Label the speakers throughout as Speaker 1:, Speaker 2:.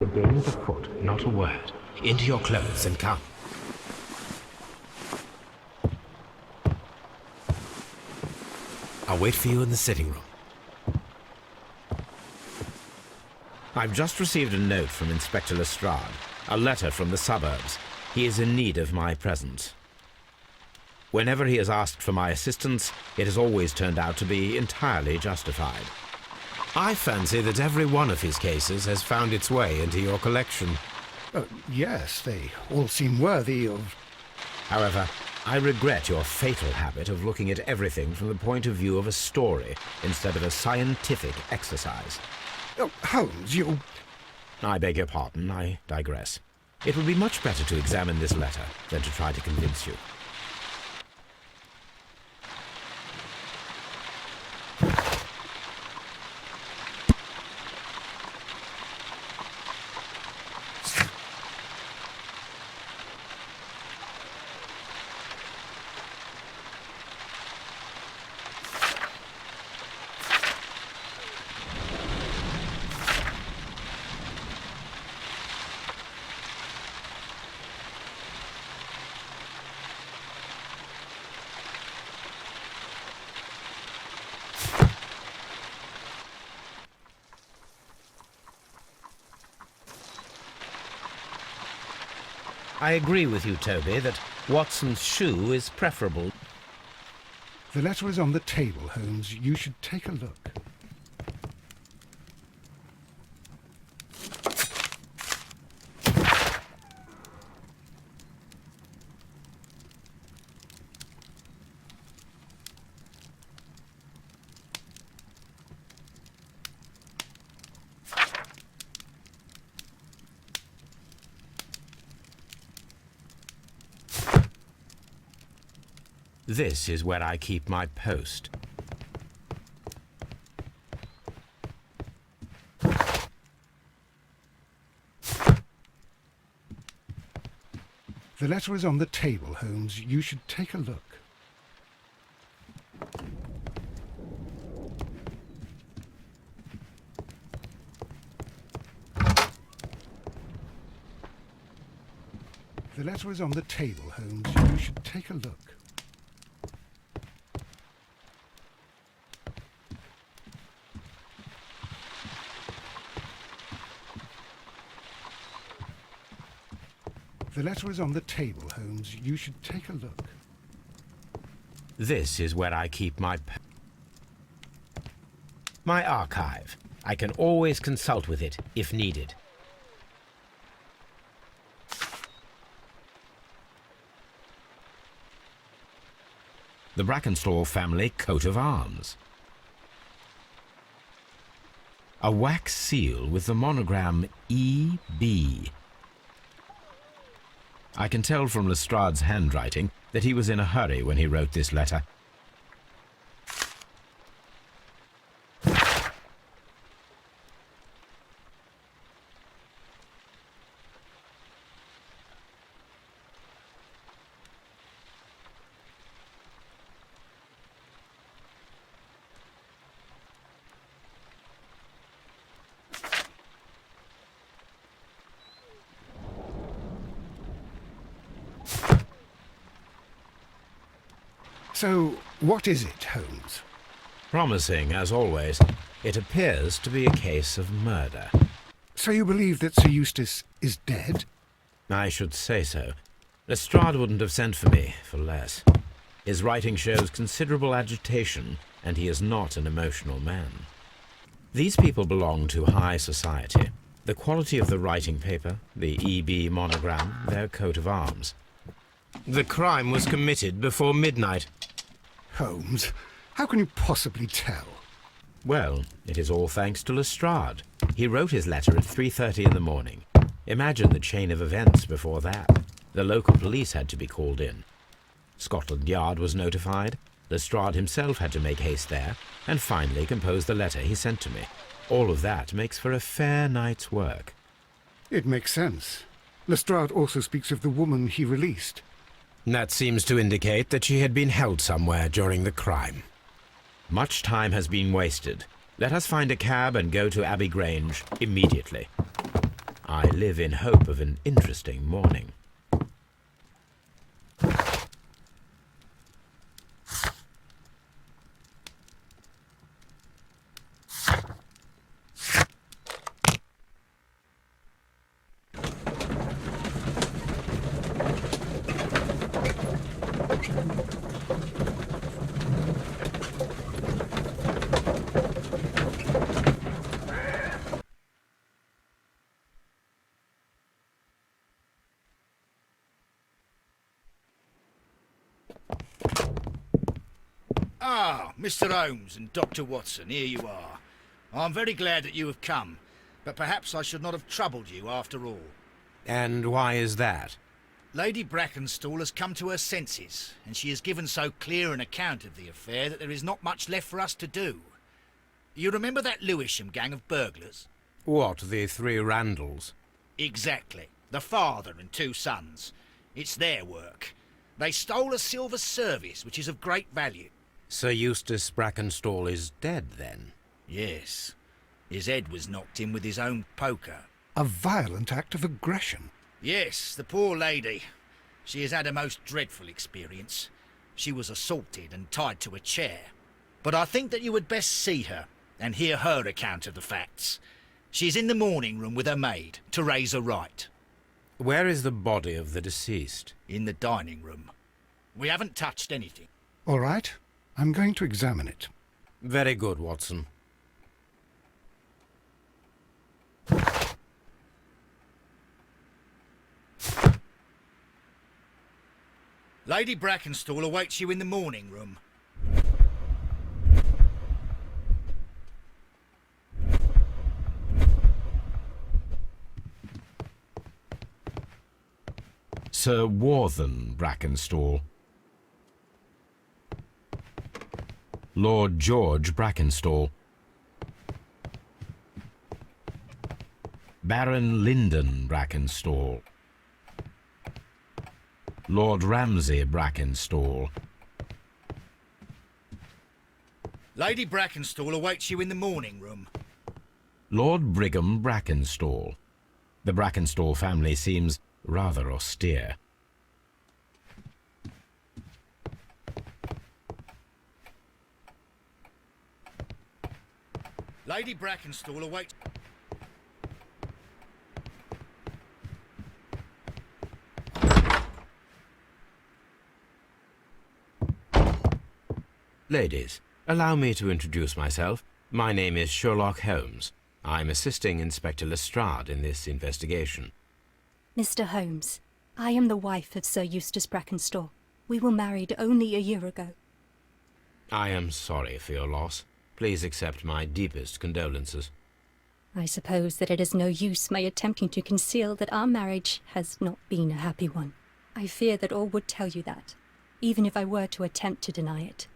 Speaker 1: Again the foot, not a word. Into your clothes and come. I'll wait for you in the sitting room. I've just received a note from Inspector Lestrade, a letter from the suburbs. He is in need of my presence. Whenever he has asked for my assistance, it has always turned out to be entirely justified. I fancy that every one of his cases has found its way into your collection.
Speaker 2: Yes, they all seem worthy of...
Speaker 1: However, I regret your fatal habit of looking at everything from the point of view of a story instead of a scientific exercise.
Speaker 2: Oh, Holmes, you...
Speaker 1: I beg your pardon, I digress. It would be much better to examine this letter than to try to convince you. I agree with you, Toby, that Watson's shoe is preferable.
Speaker 2: The letter is on the table, Holmes. You should take a look.
Speaker 1: This is where I keep my post.
Speaker 2: The letter is on the table, Holmes. You should take a look. The letter is on the table, Holmes. You should take a look. The letter is on the table, Holmes. You should take a look.
Speaker 1: This is where I keep my archive. I can always consult with it if needed. The Brackenstall family coat of arms. A wax seal with the monogram EB. I can tell from Lestrade's handwriting that he was in a hurry when he wrote this letter.
Speaker 2: So, what is it, Holmes?
Speaker 1: Promising, as always. It appears to be a case of murder.
Speaker 2: So you believe that Sir Eustace is dead?
Speaker 1: I should say so. Lestrade wouldn't have sent for me for less. His writing shows considerable agitation, and he is not an emotional man. These people belong to high society. The quality of the writing paper, the EB monogram, their coat of arms. The crime was committed before midnight.
Speaker 2: Holmes, how can you possibly tell?
Speaker 1: Well, it is all thanks to Lestrade. He wrote his letter at 3:30 in the morning. Imagine the chain of events before that. The local police had to be called in. Scotland Yard was notified. Lestrade himself had to make haste there, and finally compose the letter he sent to me. All of that makes for a fair night's work.
Speaker 2: It makes sense. Lestrade also speaks of the woman he released.
Speaker 1: That seems to indicate that she had been held somewhere during the crime. Much time has been wasted. Let us find a cab and go to Abbey Grange immediately. I live in hope of an interesting morning.
Speaker 3: Ah, Mr. Holmes and Dr. Watson, here you are. I'm very glad that you have come, but perhaps I should not have troubled you after all.
Speaker 1: And why is that?
Speaker 3: Lady Brackenstall has come to her senses, and she has given so clear an account of the affair that there is not much left for us to do. You remember that Lewisham gang of burglars?
Speaker 1: What, the three Randalls?
Speaker 3: Exactly. The father and two sons. It's their work. They stole a silver service, which is of great value.
Speaker 1: Sir Eustace Brackenstall is dead, then?
Speaker 3: Yes. His head was knocked in with his own poker.
Speaker 2: A violent act of aggression.
Speaker 3: Yes, the poor lady. She has had a most dreadful experience. She was assaulted and tied to a chair. But I think that you would best see her and hear her account of the facts. She's in the morning room with her maid, Teresa Wright.
Speaker 1: Where is the body of the deceased?
Speaker 3: In the dining room. We haven't touched anything.
Speaker 2: All right, I'm going to examine it.
Speaker 1: Very good, Watson.
Speaker 3: Lady Brackenstall awaits you in the morning room.
Speaker 1: Sir Warthen Brackenstall. Lord George Brackenstall. Baron Lyndon Brackenstall. Lord Ramsay Brackenstall.
Speaker 3: Lady Brackenstall awaits you in the morning room.
Speaker 1: Lord Brigham Brackenstall. The Brackenstall family seems rather austere.
Speaker 3: Lady Brackenstall awaits...
Speaker 1: Ladies, allow me to introduce myself. My name is Sherlock Holmes. I'm assisting Inspector Lestrade in this investigation.
Speaker 4: Mr. Holmes, I am the wife of Sir Eustace Brackenstall. We were married only a year ago.
Speaker 1: I am sorry for your loss. Please accept my deepest condolences.
Speaker 4: I suppose that it is no use my attempting to conceal that our marriage has not been a happy one. I fear that all would tell you that, even if I were to attempt to deny it.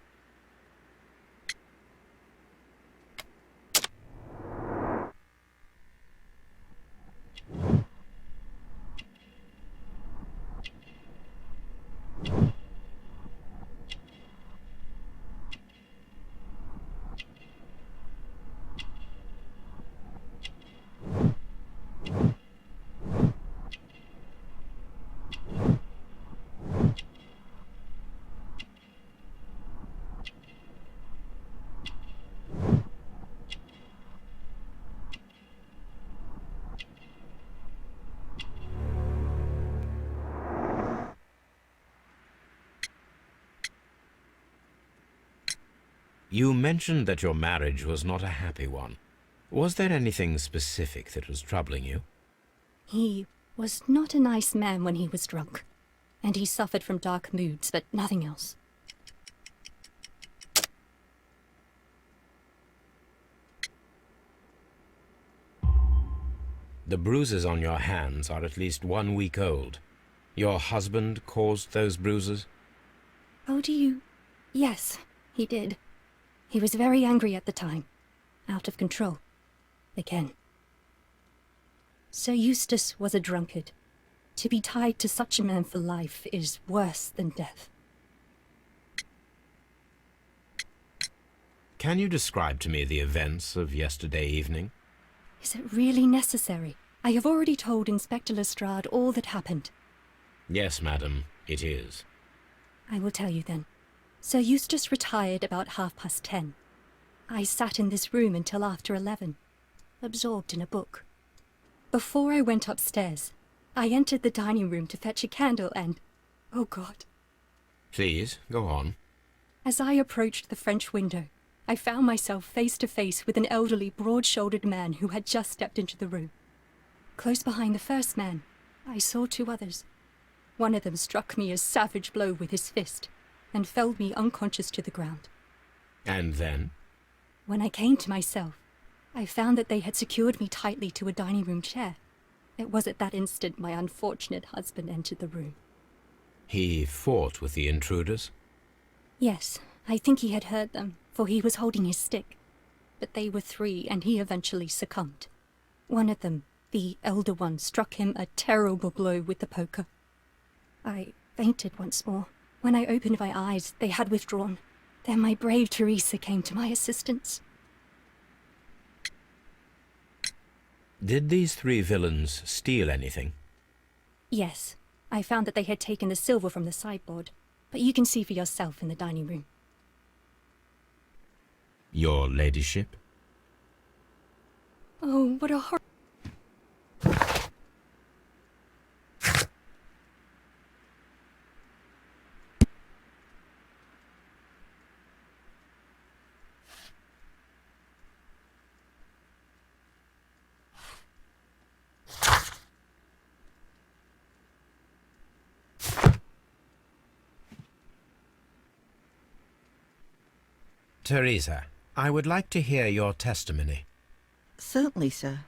Speaker 1: You mentioned that your marriage was not a happy one. Was there anything specific that was troubling you?
Speaker 4: He was not a nice man when he was drunk, and he suffered from dark moods, but nothing else.
Speaker 1: The bruises on your hands are at least 1 week old. Your husband caused those bruises?
Speaker 4: Oh, do you? Yes, he did. He was very angry at the time. Out of control. Again. Sir Eustace was a drunkard. To be tied to such a man for life is worse than death.
Speaker 1: Can you describe to me the events of yesterday evening?
Speaker 4: Is it really necessary? I have already told Inspector Lestrade all that happened.
Speaker 1: Yes, madam, it is.
Speaker 4: I will tell you then. Sir Eustace retired about 10:30. I sat in this room until after 11, absorbed in a book. Before I went upstairs, I entered the dining room to fetch a candle and... oh God.
Speaker 1: Please, go on.
Speaker 4: As I approached the French window, I found myself face to face with an elderly, broad-shouldered man who had just stepped into the room. Close behind the first man, I saw two others. One of them struck me a savage blow with his fist and felled me unconscious to the ground.
Speaker 1: And then?
Speaker 4: When I came to myself, I found that they had secured me tightly to a dining room chair. It was at that instant my unfortunate husband entered the room.
Speaker 1: He fought with the intruders?
Speaker 4: Yes, I think he had hurt them, for he was holding his stick. But they were three, and he eventually succumbed. One of them, the elder one, struck him a terrible blow with the poker. I fainted once more. When I opened my eyes, they had withdrawn. Then my brave Teresa came to my assistance.
Speaker 1: Did these three villains steal anything?
Speaker 4: Yes, I found that they had taken the silver from the sideboard, but you can see for yourself in the dining room.
Speaker 1: Your ladyship?
Speaker 4: Oh, what a horror!
Speaker 1: Teresa, I would like to hear your testimony.
Speaker 5: Certainly, sir.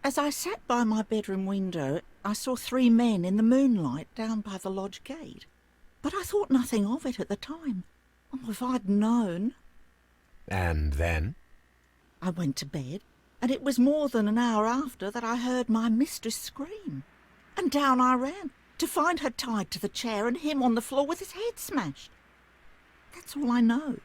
Speaker 5: As I sat by my bedroom window, I saw three men in the moonlight down by the lodge gate. But I thought nothing of it at the time. Oh, if I'd known.
Speaker 1: And then?
Speaker 5: I went to bed, and it was more than an hour after that I heard my mistress scream. And down I ran, to find her tied to the chair and him on the floor with his head smashed. That's all I know.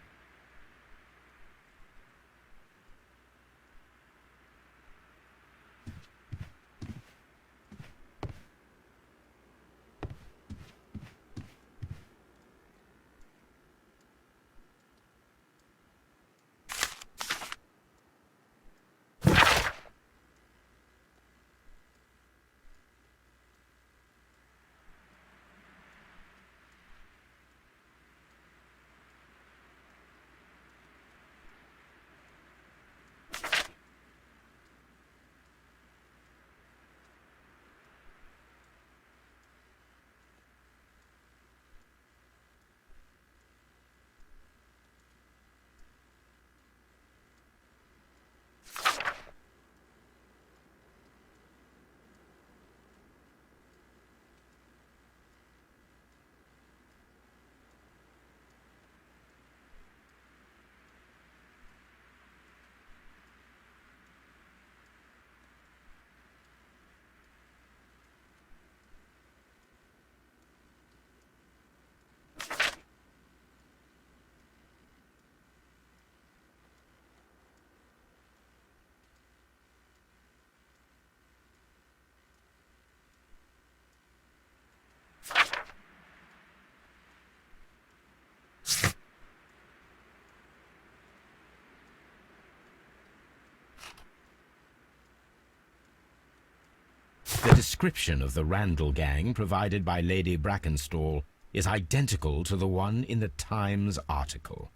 Speaker 1: The description of the Randall gang provided by Lady Brackenstall is identical to the one in the Times article.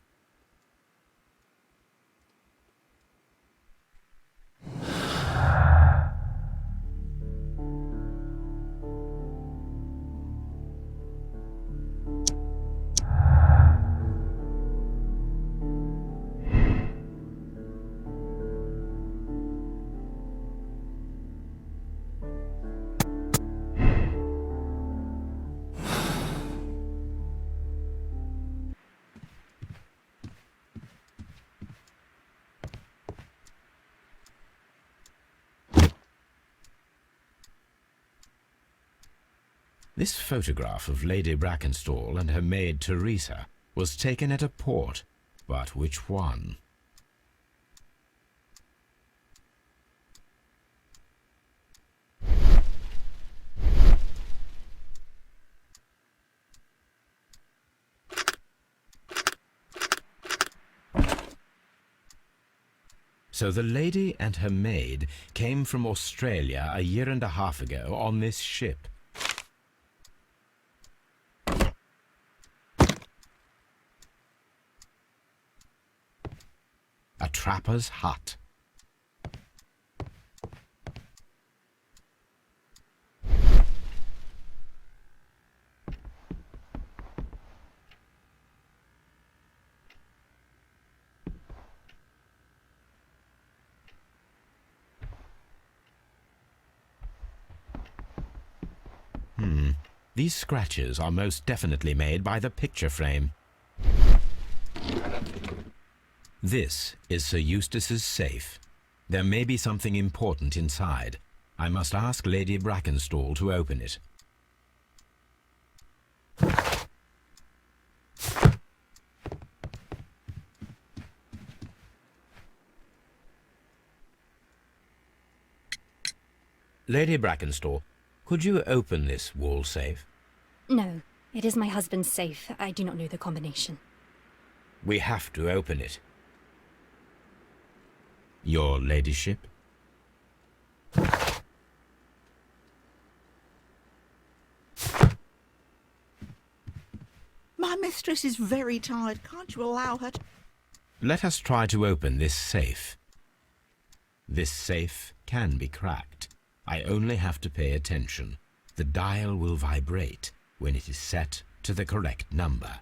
Speaker 1: This photograph of Lady Brackenstall and her maid Teresa was taken at a port, but which one? So the lady and her maid came from Australia a year and a half ago on this ship. A trapper's hut. These scratches are most definitely made by the picture frame. This is Sir Eustace's safe. There may be something important inside. I must ask Lady Brackenstall to open it. Lady Brackenstall, could you open this wall safe?
Speaker 4: No, it is my husband's safe. I do not know the combination.
Speaker 1: We have to open it. Your ladyship?
Speaker 5: My mistress is very tired. Can't you allow her to...
Speaker 1: Let us try to open this safe. This safe can be cracked. I only have to pay attention. The dial will vibrate when it is set to the correct number.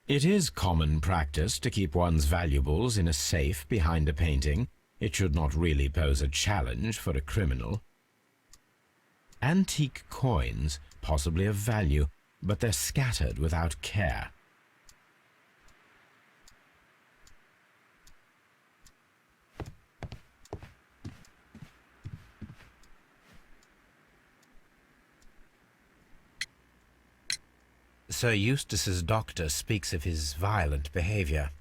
Speaker 1: It is common practice to keep one's valuables in a safe behind a painting. It should not really pose a challenge for a criminal. Antique coins, possibly of value, but they're scattered without care. Sir Eustace's doctor speaks of his violent behaviour.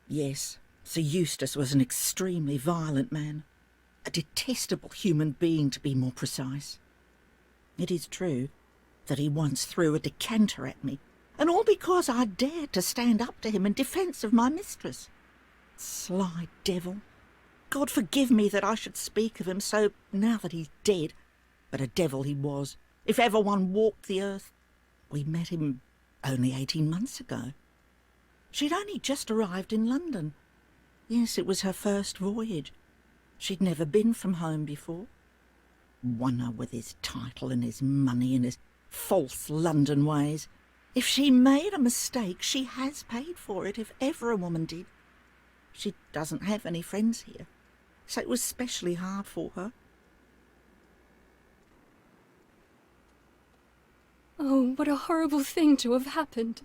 Speaker 5: Yes, Sir Eustace was an extremely violent man. A detestable human being, to be more precise. It is true that he once threw a decanter at me And all because I dared to stand up to him in defence of my mistress. Sly devil. God forgive me that I should speak of him so now that he's dead. But a devil he was, if ever one walked the earth. We met him only 18 months ago. She'd only just arrived in London. Yes, it was her first voyage. She'd never been from home before. Wonder with his title and his money and his false London ways. If she made a mistake, she has paid for it, if ever a woman did. She doesn't have any friends here, so it was specially hard for her.
Speaker 4: Oh, what a horrible thing to have happened.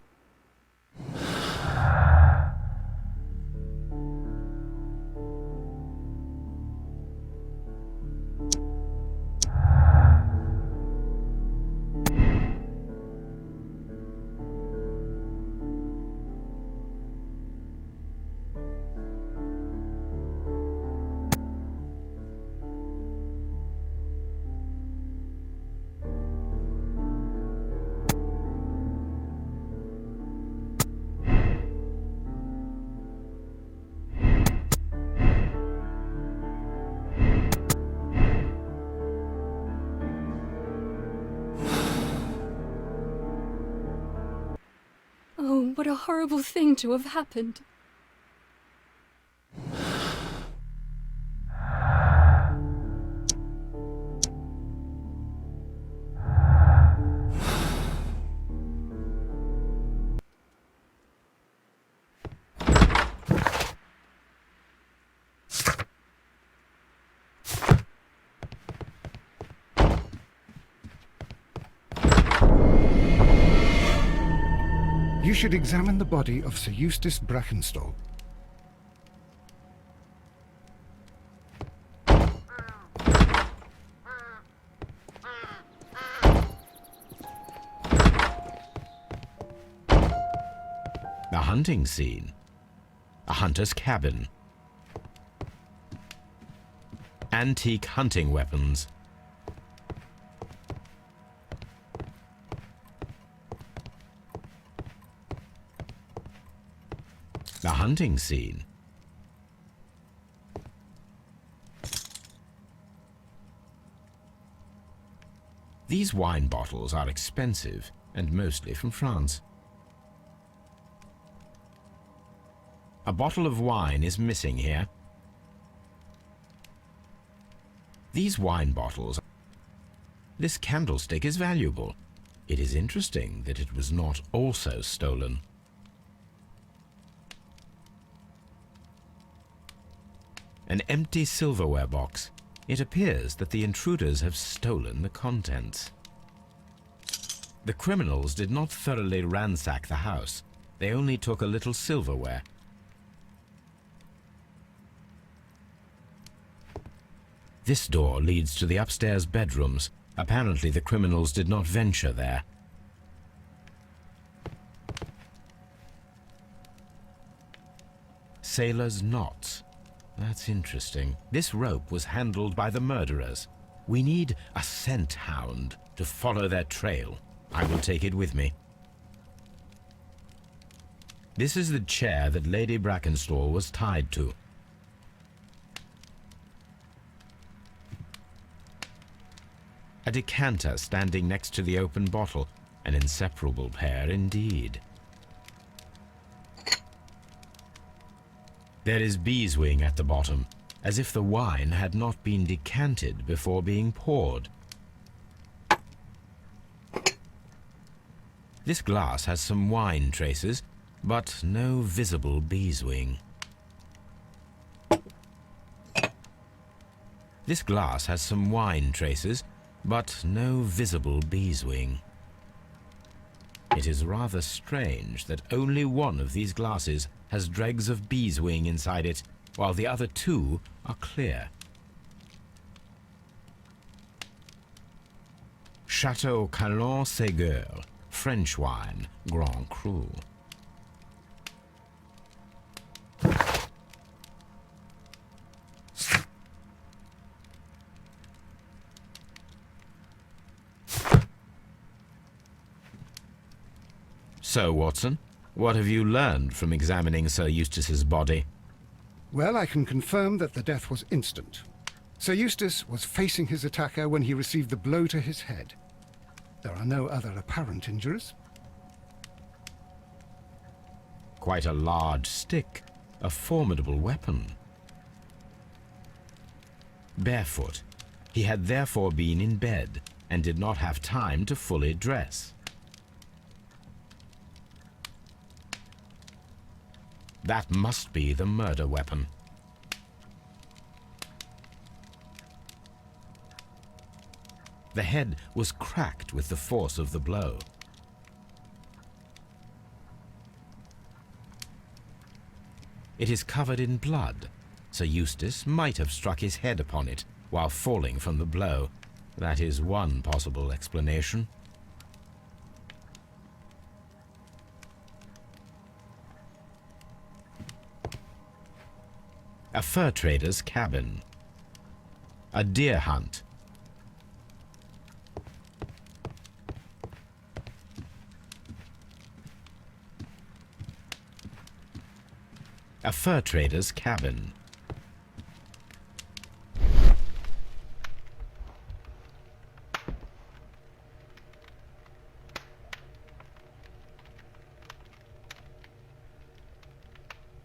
Speaker 4: Oh, what a horrible thing to have happened.
Speaker 2: You should examine the body of Sir Eustace Brackenstall.
Speaker 1: A hunting scene. A hunter's cabin. Antique hunting weapons. A hunting scene. These wine bottles are expensive and mostly from France. A bottle of wine is missing here. These wine bottles. This candlestick is valuable. It is interesting that it was not also stolen. An empty silverware box. It appears that the intruders have stolen the contents. The criminals did not thoroughly ransack the house. They only took a little silverware. This door leads to the upstairs bedrooms. Apparently the criminals did not venture there. Sailor's knots. That's interesting. This rope was handled by the murderers. We need a scent hound to follow their trail. I will take it with me. This is the chair that Lady Brackenstall was tied to. A decanter standing next to the open bottle. An inseparable pair indeed. There is beeswing at the bottom, as if the wine had not been decanted before being poured. This glass has some wine traces, but no visible beeswing. This glass has some wine traces, but no visible beeswing. It is rather strange that only one of these glasses has dregs of beeswing inside it, while the other two are clear. Chateau Calon-Ségur, French wine, Grand Cru. So, Watson, what have you learned from examining Sir Eustace's body?
Speaker 2: Well, I can confirm that the death was instant. Sir Eustace was facing his attacker when he received the blow to his head. There are no other apparent injuries.
Speaker 1: Quite a large stick, a formidable weapon. Barefoot, he had therefore been in bed and did not have time to fully dress. That must be the murder weapon. The head was cracked with the force of the blow. It is covered in blood. Sir Eustace might have struck his head upon it while falling from the blow. That is one possible explanation. A fur trader's cabin. A deer hunt. A fur trader's cabin.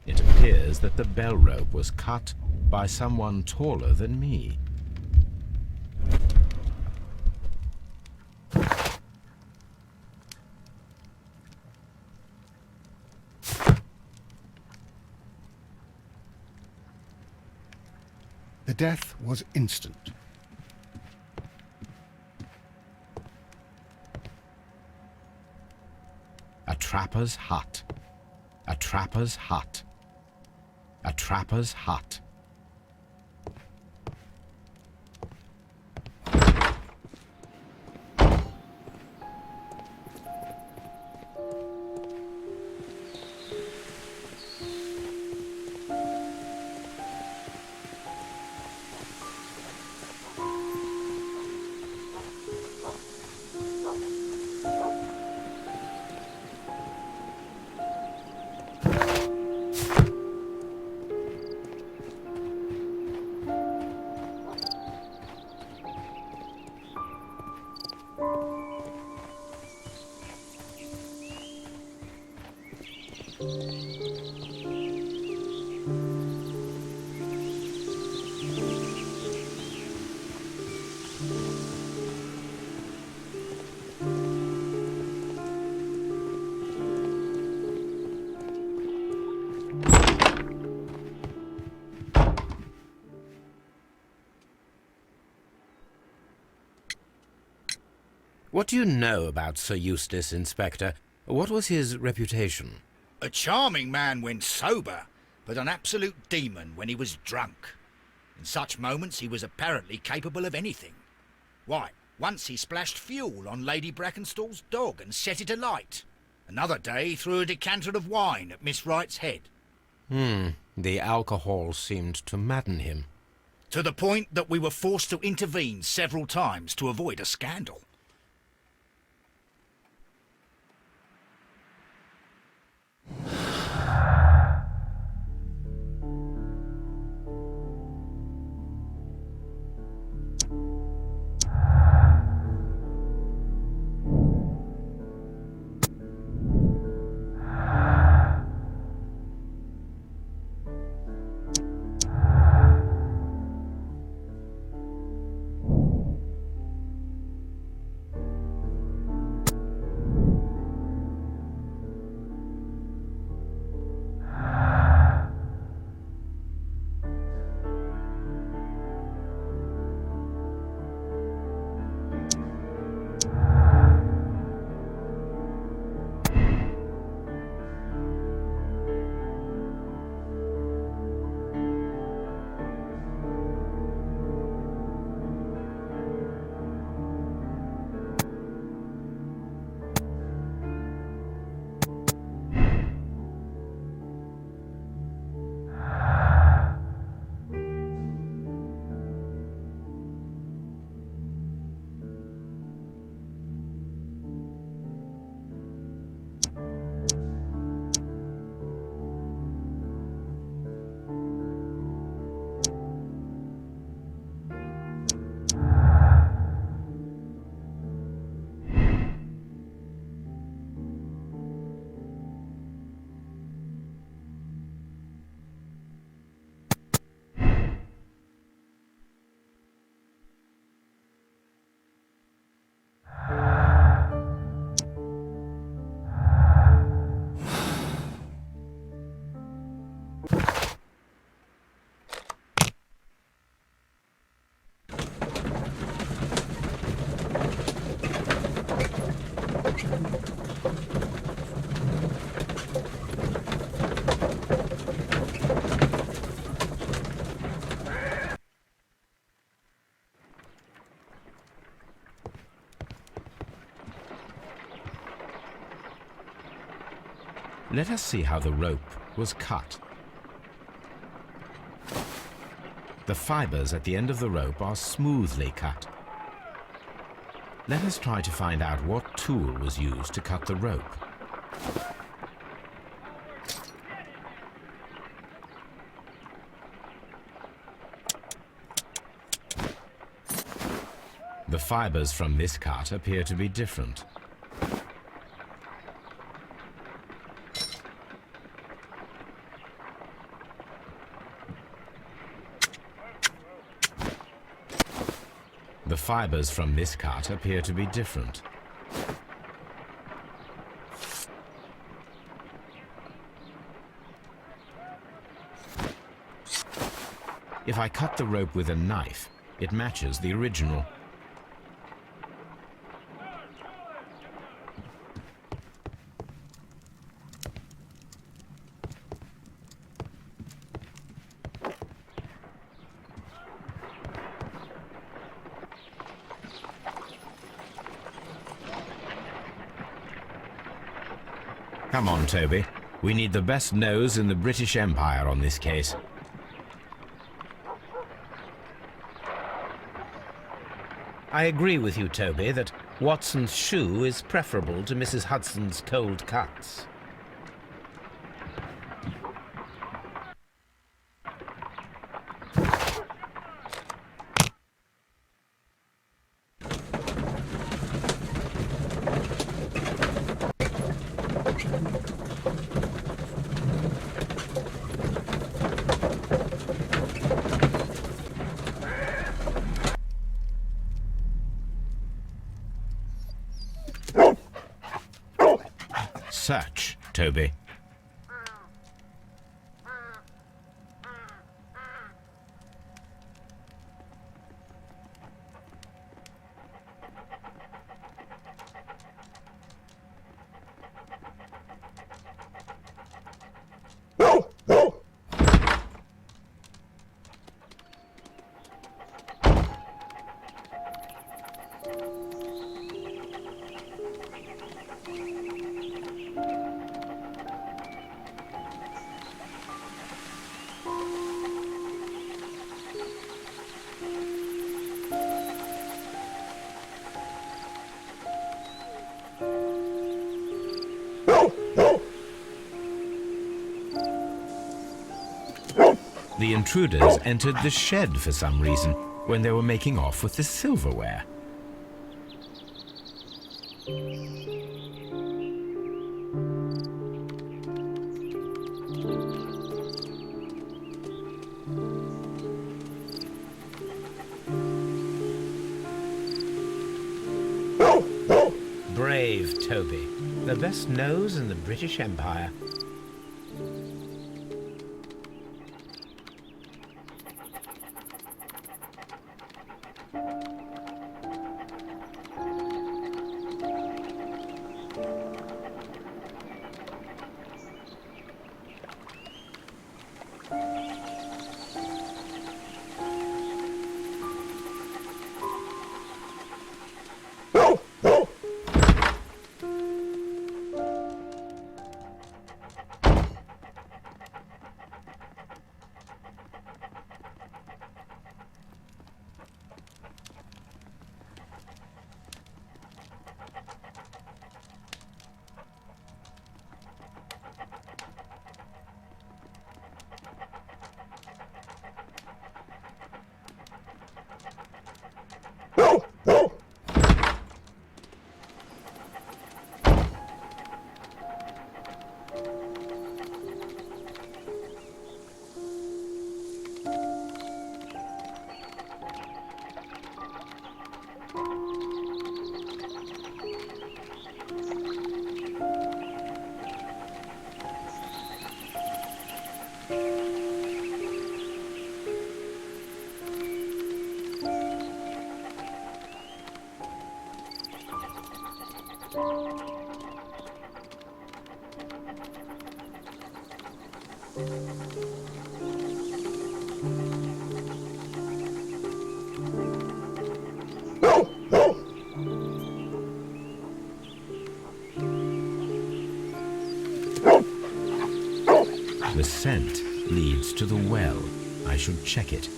Speaker 1: It appears that the bell rope was cut by someone taller than me.
Speaker 2: The death was instant.
Speaker 1: A trapper's hut. A trapper's hut. A trapper's hut. What do you know about Sir Eustace, Inspector? What was his reputation?
Speaker 3: A charming man when sober, but an absolute demon when he was drunk. In such moments he was apparently capable of anything. Why, once he splashed fuel on Lady Brackenstall's dog and set it alight. Another day he threw a decanter of wine at Miss Wright's head.
Speaker 1: The alcohol seemed to madden him.
Speaker 3: To the point that we were forced to intervene several times to avoid a scandal.
Speaker 1: Let us see how the rope was cut. The fibers at the end of the rope are smoothly cut. Let us try to find out what tool was used to cut the rope. The fibers from this cut appear to be different. The fibers from this cut appear to be different. If I cut the rope with a knife, it matches the original. Come on, Toby. We need the best nose in the British Empire on this case.
Speaker 6: I agree with you, Toby, that Watson's shoe is preferable to Mrs. Hudson's cold cuts.
Speaker 1: Search, Toby. The intruders entered the shed for some reason when they were making off with the silverware.
Speaker 6: Brave Toby. The best nose in the British Empire.
Speaker 1: The scent leads to the well. I should check it.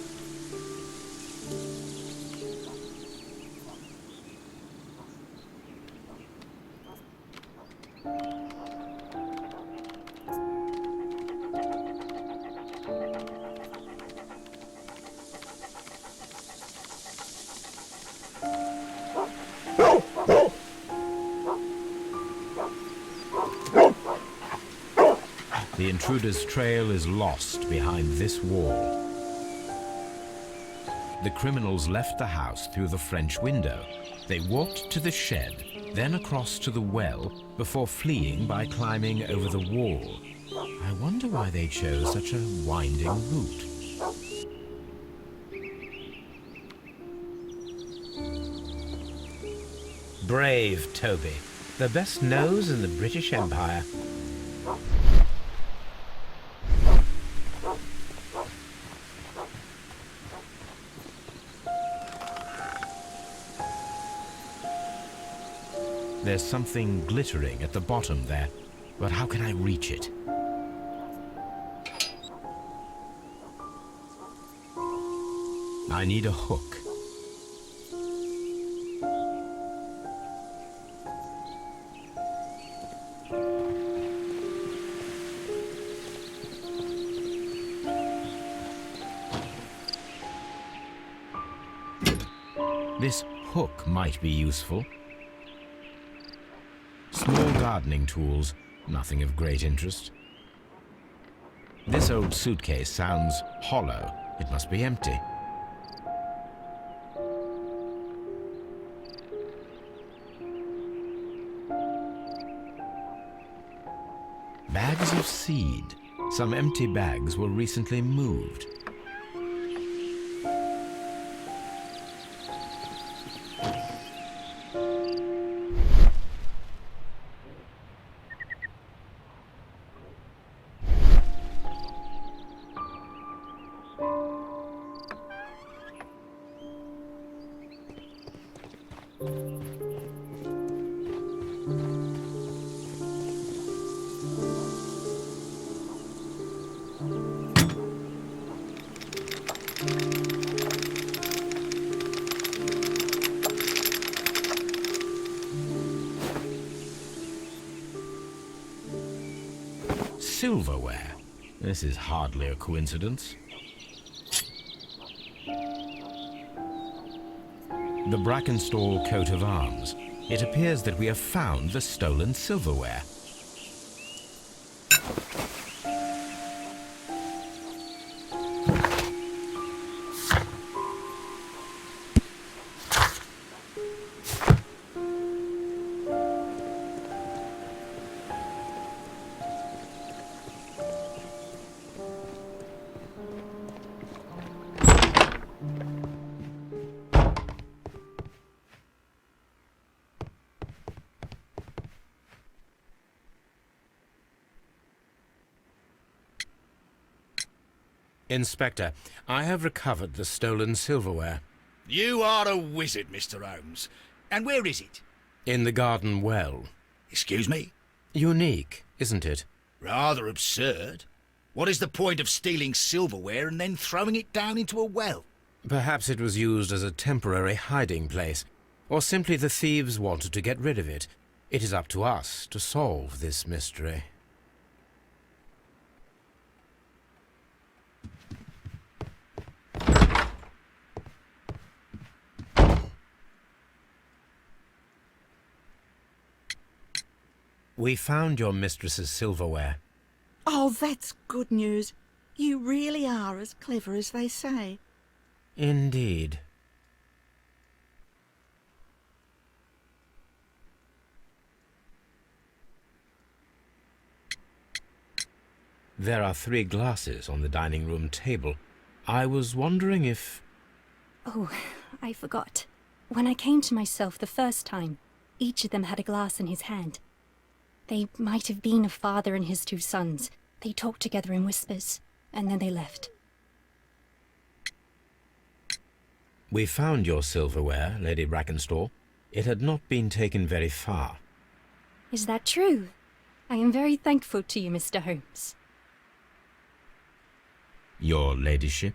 Speaker 1: The intruder's trail is lost behind this wall. The criminals left the house through the French window. They walked to the shed, then across to the well, before fleeing by climbing over the wall. I wonder why they chose such a winding route.
Speaker 6: Brave Toby, the best nose in the British Empire.
Speaker 1: There's something glittering at the bottom there, but how can I reach it? I need a hook. This hook might be useful. Small gardening tools, nothing of great interest. This old suitcase sounds hollow. It must be empty. Bags of seed. Some empty bags were recently moved. Silverware. This is hardly a coincidence. The Brackenstall coat of arms. It appears that we have found the stolen silverware. Inspector, I have recovered the stolen silverware.
Speaker 3: You are a wizard, Mr. Holmes. And where is it?
Speaker 1: In the garden well.
Speaker 3: Excuse me?
Speaker 1: Unique, isn't it?
Speaker 3: Rather absurd. What is the point of stealing silverware and then throwing it down into a well?
Speaker 1: Perhaps it was used as a temporary hiding place, or simply the thieves wanted to get rid of it. It is up to us to solve this mystery. We found your mistress's silverware.
Speaker 5: Oh, that's good news. You really are as clever as they say.
Speaker 1: Indeed. There are 3 glasses on the dining room table. I was wondering if...
Speaker 4: Oh, I forgot. When I came to myself the first time, each of them had a glass in his hand. They might have been a father and his 2 sons. They talked together in whispers, and then they left.
Speaker 1: We found your silverware, Lady Brackenstall. It had not been taken very far.
Speaker 4: Is that true? I am very thankful to you, Mr. Holmes.
Speaker 1: Your ladyship?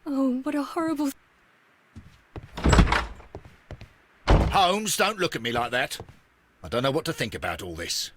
Speaker 4: Oh, what a horrible...
Speaker 3: Holmes, don't look at me like that. I don't know what to think about all this.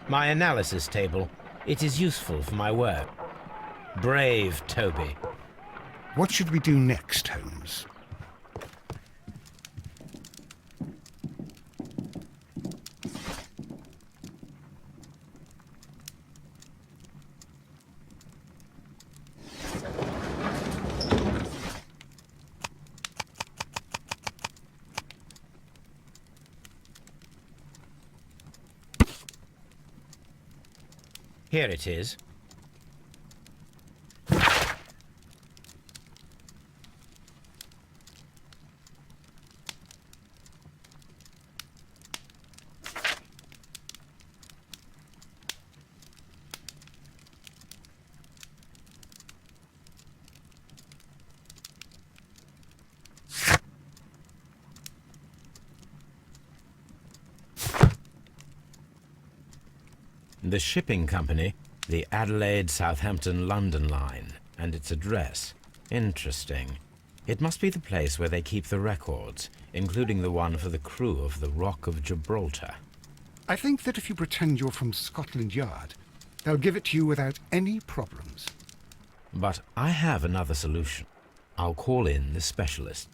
Speaker 6: My analysis table. It is useful for my work. Brave Toby.
Speaker 2: What should we do next, Holmes?
Speaker 6: Here it is.
Speaker 1: The shipping company, the Adelaide, Southampton, London line, and its address. Interesting. It must be the place where they keep the records, including the one for the crew of the Rock of Gibraltar.
Speaker 2: I think that if you pretend you're from Scotland Yard, they'll give it to you without any problems.
Speaker 1: But I have another solution. I'll call in the specialist.